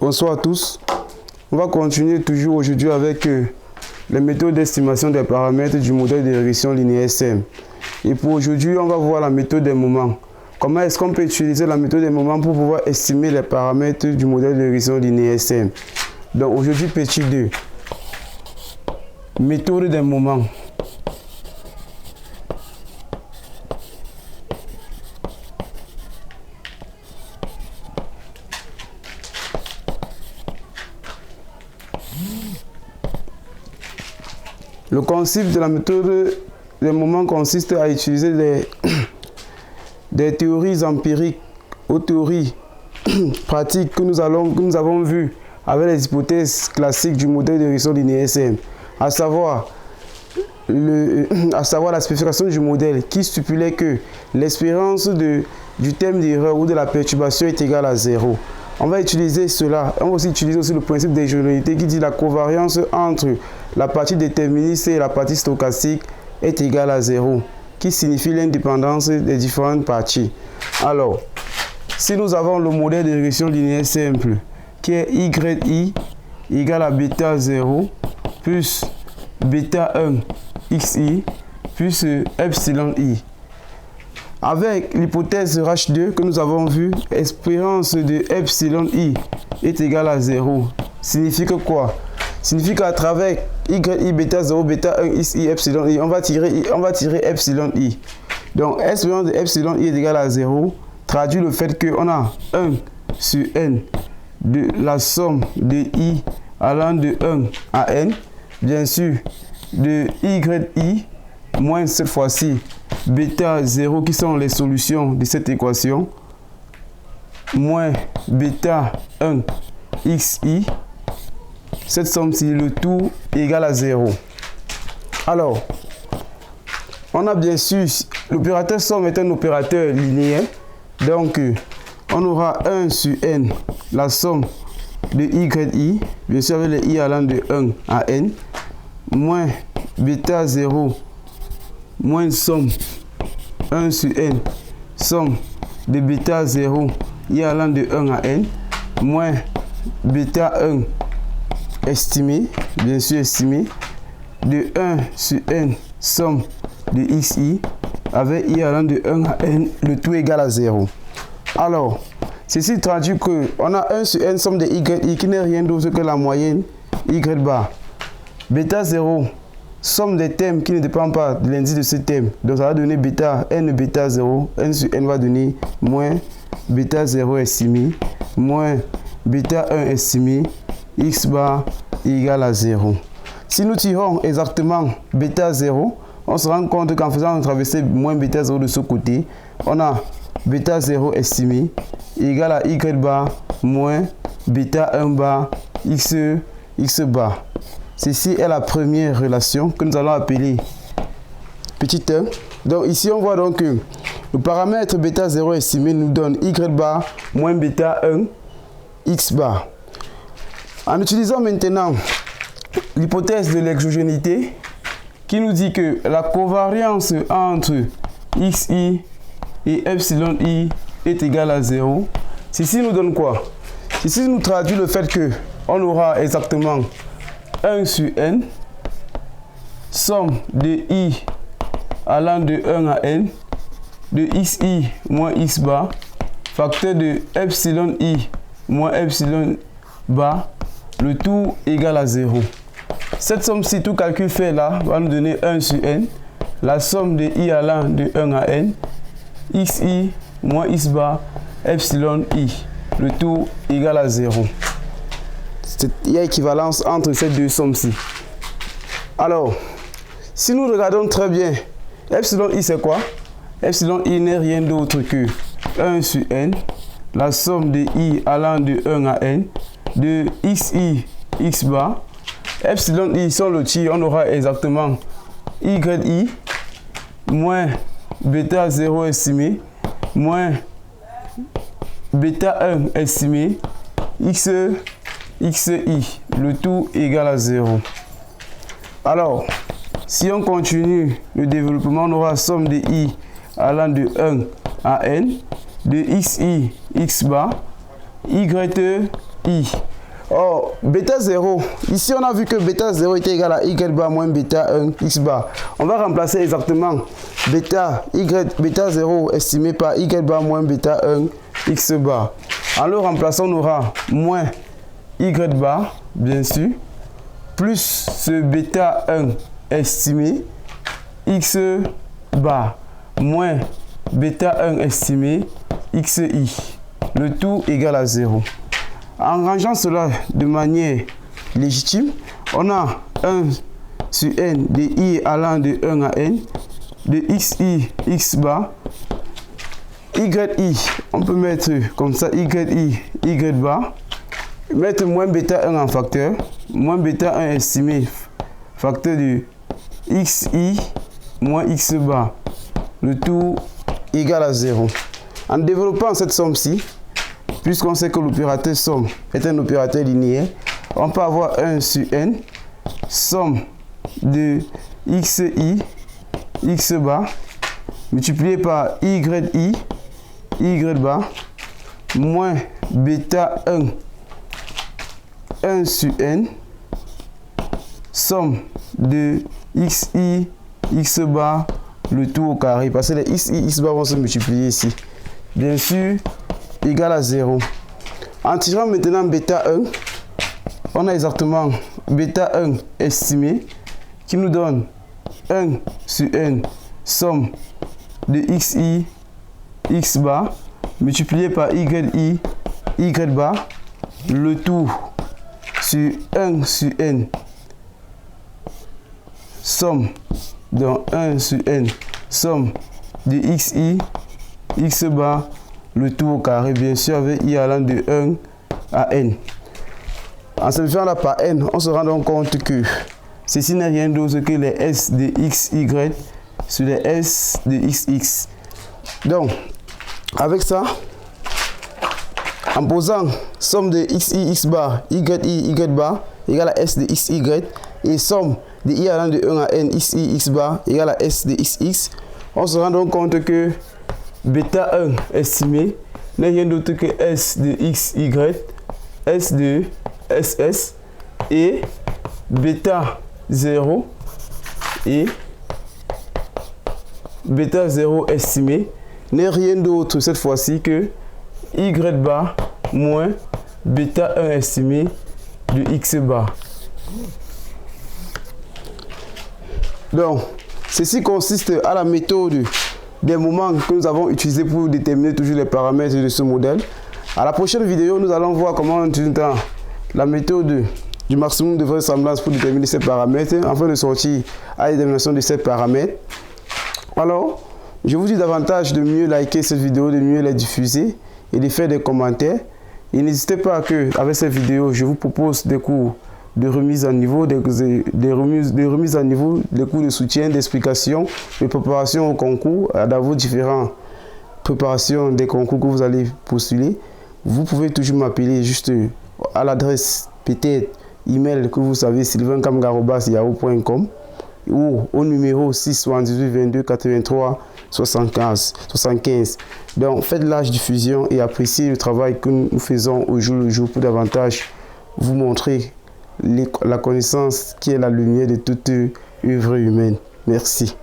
Bonsoir à tous. On va continuer toujours aujourd'hui avec les méthodes d'estimation des paramètres du modèle de régression linéaire SM. Et pour aujourd'hui, on va voir la méthode des moments. Comment est-ce qu'on peut utiliser la méthode des moments pour pouvoir estimer les paramètres du modèle de régression linéaire SM. Donc aujourd'hui, petit 2. Méthode des moments. Le concept de la méthode des moments consiste à utiliser des théories empiriques ou théories pratiques que nous avons vues avec les hypothèses classiques du modèle de régression linéaire SM, à savoir la spécification du modèle qui stipulait que l'espérance du thème d'erreur ou de la perturbation est égale à 0. On va utiliser cela. On va aussi utiliser le principe d'hégénéité qui dit la covariance entre la partie déterministe et la partie stochastique est égale à 0, qui signifie l'indépendance des différentes parties. Alors, si nous avons le modèle de régression linéaire simple, qui est YI égale à bêta 0 plus bêta 1 XI plus epsilon I. Avec l'hypothèse RH2 que nous avons vue, espérance de epsilon I est égale à 0. Signifie que quoi? Signifie qu'à travers YI bêta 0, bêta 1 XI epsilon I, on va tirer epsilon I. Donc, espérance de epsilon I est égale à 0 traduit le fait qu'on a 1 sur n de la somme de I allant de 1 à n, bien sûr, de YI moins cette fois-ci bêta 0 qui sont les solutions de cette équation moins bêta 1 XI, cette somme-ci, le tout égale à 0. Alors, on a bien sûr, l'opérateur somme est un opérateur linéaire, donc on aura 1 sur n, la somme de YI, bien sûr avec les I allant de 1 à n, moins bêta 0 moins somme 1 sur n, somme de bêta 0 I allant de 1 à n, moins bêta 1 estimé, bien sûr estimé, de 1 sur n, somme de xi, avec I allant de 1 à n, le tout égal à 0. Alors, ceci traduit qu'on a 1 sur n, somme de yi qui n'est rien d'autre que la moyenne y bar. Bêta 0, somme des thèmes qui ne dépendent pas de l'indice de ce thème. Donc ça va donner bêta, n bêta 0, n sur n va donner moins bêta 0 estimé, moins bêta 1 estimé, x bar égale à 0. Si nous tirons exactement bêta 0, on se rend compte qu'en faisant une traversée moins bêta 0 de ce côté, on a bêta 0 estimé égale à y bar moins bêta 1 bar x bar. Ceci est la première relation que nous allons appeler petit 1. Donc ici on voit donc que le paramètre bêta 0 estimé nous donne y bar moins bêta 1 x bar. En utilisant maintenant l'hypothèse de l'exogénité qui nous dit que la covariance entre xi et epsilon i est égale à 0, ceci nous donne quoi? Ceci nous traduit le fait que on aura exactement 1 sur n, somme de i allant de 1 à n, de xi moins x bar, facteur de epsilon i moins epsilon bar, le tout égal à 0. Cette somme-ci, tout calcul fait là, va nous donner 1 sur n, la somme de i allant de 1 à n, xi moins x bar, epsilon i, le tout égal à 0. Il y a équivalence entre ces deux sommes-ci. Alors, si nous regardons très bien, epsilon i c'est quoi? Epsilon i n'est rien d'autre que 1 sur n, la somme de i allant de 1 à n, de xi x bar. Epsilon i, si on le tire, on aura exactement yi moins bêta 0 estimé, moins bêta 1 estimé, xi, le tout égal à 0. Alors, si on continue le développement, on aura somme de i allant de 1 à n, de xi x bar, yi Or, bêta 0, ici on a vu que bêta 0 était égal à y bar moins bêta 1 x bar. On va remplacer exactement bêta 0 estimé par y bar moins bêta 1 x bar. En le remplaçant, on aura moins y bar, bien sûr, plus ce bêta 1 estimé, x bar, moins bêta 1 estimé, xi. Le tout égal à 0. En rangeant cela de manière légitime, on a 1 sur n de i allant de 1 à n, de xi, x bar, yi, on peut mettre comme ça yi, y bar, mettre moins bêta 1 en facteur, moins bêta 1 estimé, facteur de xi moins x bar, le tout égal à 0. En développant cette somme-ci, puisqu'on sait que l'opérateur somme est un opérateur linéaire, on peut avoir 1 sur n, somme de xi, x bar, multiplié par y bar, moins bêta 1 sur n, somme de xi, x bar, le tout au carré, parce que les xi, x bar vont se multiplier ici. Bien sûr, égal à 0. En tirant maintenant bêta 1, on a exactement bêta 1 estimé qui nous donne 1 sur n, somme de xi, x bar, multiplié par y bar, le tout sur 1 sur n, somme dans 1 sur n, somme de xi, x bar, le tout au carré, bien sûr, avec i allant de 1 à n. En simplifiant là par n, on se rend donc compte que ceci n'est rien d'autre que les s de xy sur les s de xx. Donc, avec ça, en posant somme de xi, x bar, y bar égale à s de xy et somme de i allant de 1 à n, xi, x bar égale à s de xx, on se rend donc compte que bêta 1 estimé n'est rien d'autre que s de xy, s de ss et bêta 0 et bêta 0 estimé n'est rien d'autre cette fois-ci que y bar moins bêta 1 estimé de x bar. Donc, ceci consiste à la méthode des moments que nous avons utilisés pour déterminer toujours les paramètres de ce modèle. À la prochaine vidéo, nous allons voir comment on utilise la méthode du maximum de vraisemblance pour déterminer ces paramètres afin de sortir à la détermination de ces paramètres. Alors, je vous dis davantage de mieux liker cette vidéo, de mieux la diffuser et de faire des commentaires. Et n'hésitez pas que avec cette vidéo, je vous propose des cours de remise à niveau, des remises à niveau, des cours de soutien, d'explication, de préparation au concours, dans vos différentes préparations des concours que vous allez postuler. Vous pouvez toujours m'appeler juste à l'adresse peut-être email que vous savez, sylvain.camgarobas@yahoo.com ou au numéro 678 22 83 75. Donc faites large diffusion et appréciez le travail que nous faisons au jour le jour pour davantage vous montrer la connaissance qui est la lumière de toute œuvre humaine. Merci.